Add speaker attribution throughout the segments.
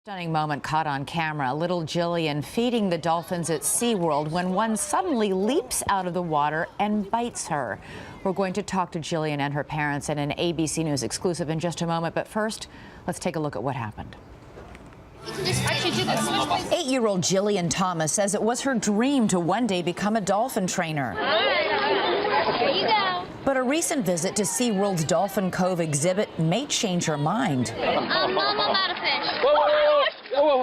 Speaker 1: Stunning moment caught on camera. Little Jillian feeding the dolphins at SeaWorld when one suddenly leaps out of the water and bites her. We're going to talk to Jillian and her parents in an ABC News exclusive in just a moment. But first, let's take a look at what happened. 8-year-old Jillian Thomas says it was her dream to one day become a dolphin trainer.
Speaker 2: There you go.
Speaker 1: But a recent visit to SeaWorld's Dolphin Cove exhibit may change her mind.
Speaker 2: Mom, I'm out of fish.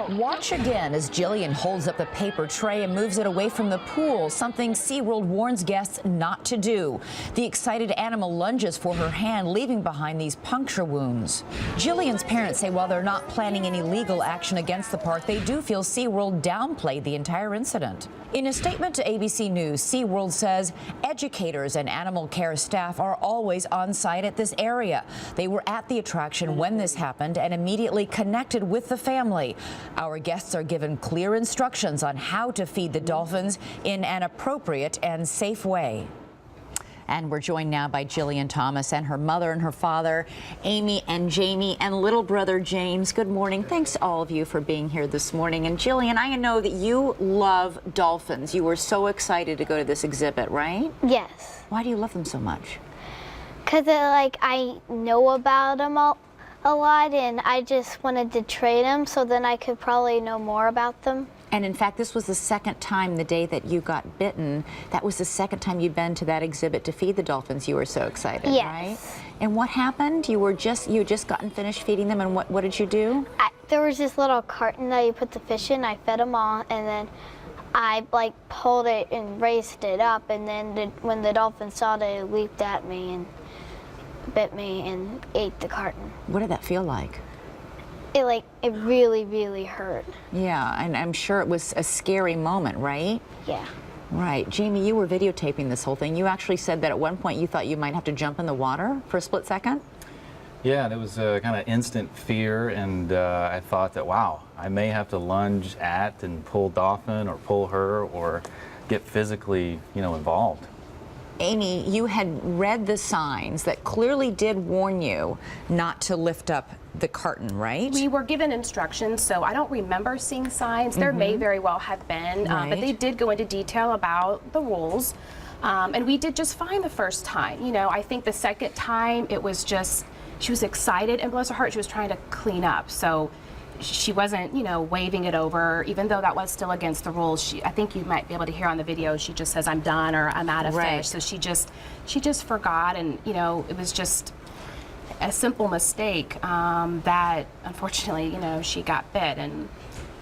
Speaker 1: Watch again as Jillian holds up the paper tray and moves it away from the pool, something SeaWorld warns guests not to do. The excited animal lunges for her hand, leaving behind these puncture wounds. Jillian's parents say while they're not planning any legal action against the park, they do feel SeaWorld downplayed the entire incident. In a statement to ABC News, SeaWorld says educators and animal care staff are always on site at this area. They were at the attraction when this happened and immediately connected with the family. Our guests are given clear instructions on how to feed the dolphins in an appropriate and safe way. And we're joined now by Jillian Thomas and her mother and her father, Amy and Jamie, and little brother James. Good morning. Thanks all of you for being here this morning. And Jillian, I know that you love dolphins. You were so excited to go to this exhibit, right?
Speaker 2: Yes.
Speaker 1: Why do you love them so much?
Speaker 2: Because I know about them a lot, and I just wanted to trade them so then I could probably know more about them.
Speaker 1: And in fact, this was the second time the day that you got bitten. That was the second time you'd been to that exhibit to feed the dolphins. You were so excited,
Speaker 2: yes.
Speaker 1: Right? And what happened? You had just gotten finished feeding them, and what did you do?
Speaker 2: There was this little carton that you put the fish in. I fed them all, and then I pulled it and raised it up, and then when the dolphin saw it, it leaped at me and bit me and ate the carton.
Speaker 1: What did that feel like?
Speaker 2: It really, really hurt.
Speaker 1: Yeah, and I'm sure it was a scary moment, right?
Speaker 2: Yeah.
Speaker 1: Right. Jamie, you were videotaping this whole thing. You actually said that at one point you thought you might have to jump in the water for a split second?
Speaker 3: Yeah, there was a kind of instant fear, and I thought that, wow, I may have to lunge at and pull Dolphin or pull her or get physically, involved.
Speaker 1: Amy, you had read the signs that clearly did warn you not to lift up the carton, right?
Speaker 4: We were given instructions, so I don't remember seeing signs. There may very well have been, but they did go into detail about the rules. And we did just fine the first time. I think the second time it was just, she was excited, and bless her heart, she was trying to clean up. So she wasn't, waving it over, even though that was still against the rules. I think you might be able to hear on the video, she just says, I'm done, or I'm out of fish. So she just forgot, and, it was just a simple mistake that, unfortunately, she got bit. And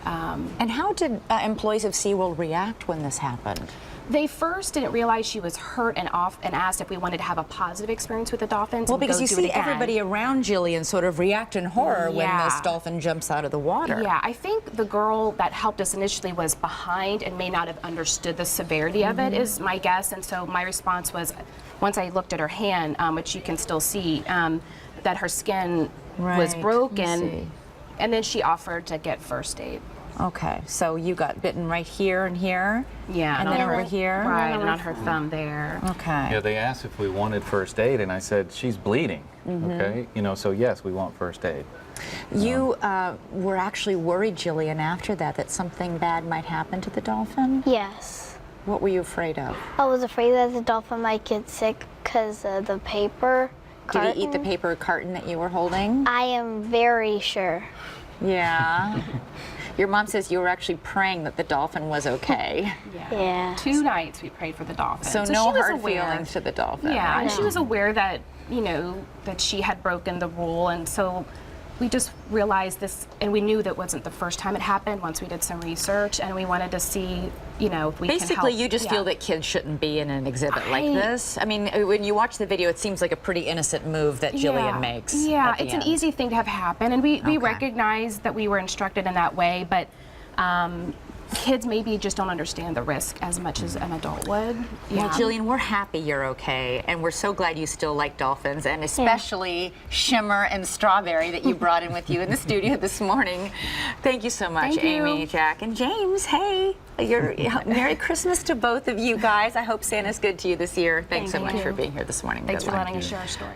Speaker 1: how did employees of SeaWorld react when this happened?
Speaker 4: They first didn't realize she was hurt and asked if we wanted to have a positive experience with the dolphins.
Speaker 1: Well, because you see everybody around Jillian sort of react in horror when this dolphin jumps out of the water.
Speaker 4: Yeah, I think the girl that helped us initially was behind and may not have understood the severity of it, is my guess. And so my response was, once I looked at her hand, which you can still see, that her skin was broken, and then she offered to get first aid.
Speaker 1: Okay, so you got bitten right here and here? Yeah. And then over here?
Speaker 4: Right, and on her thumb there.
Speaker 1: Okay.
Speaker 3: Yeah, they asked if we wanted first aid, and I said, she's bleeding, okay? So yes, we want first aid.
Speaker 1: You were actually worried, Jillian, after that something bad might happen to the dolphin?
Speaker 2: Yes.
Speaker 1: What were you afraid of?
Speaker 2: I was afraid that the dolphin might get sick because of the paper carton.
Speaker 1: Did he eat the paper carton that you were holding?
Speaker 2: I am very sure.
Speaker 1: Yeah. Your mom says you were actually praying that the dolphin was okay.
Speaker 2: Yeah.
Speaker 4: 2 nights we prayed for the dolphin.
Speaker 1: So no hard feelings to the dolphin.
Speaker 4: Yeah,
Speaker 1: right?
Speaker 4: and she was aware that, that she had broken the rule, and so we just realized this, and we knew that wasn't the first time it happened once we did some research, and we wanted to see, if we
Speaker 1: Basically,
Speaker 4: can help.
Speaker 1: you just feel that kids shouldn't be in an exhibit like this. I mean, when you watch the video, it seems like a pretty innocent move that Jillian makes.
Speaker 4: Yeah, it's an easy thing to have happen, and we recognize that we were instructed in that way, but kids maybe just don't understand the risk as much as an adult would.
Speaker 1: Well, Jillian, we're happy you're okay, and we're so glad you still like dolphins, and especially Shimmer and Strawberry that you brought in with you in the studio this morning. Thank you so much, Amy, Jack, and James. Hey, Merry Christmas to both of you guys. I hope Santa's good to you this year. Thanks so much for being here this morning.
Speaker 4: Thanks for letting us share our story.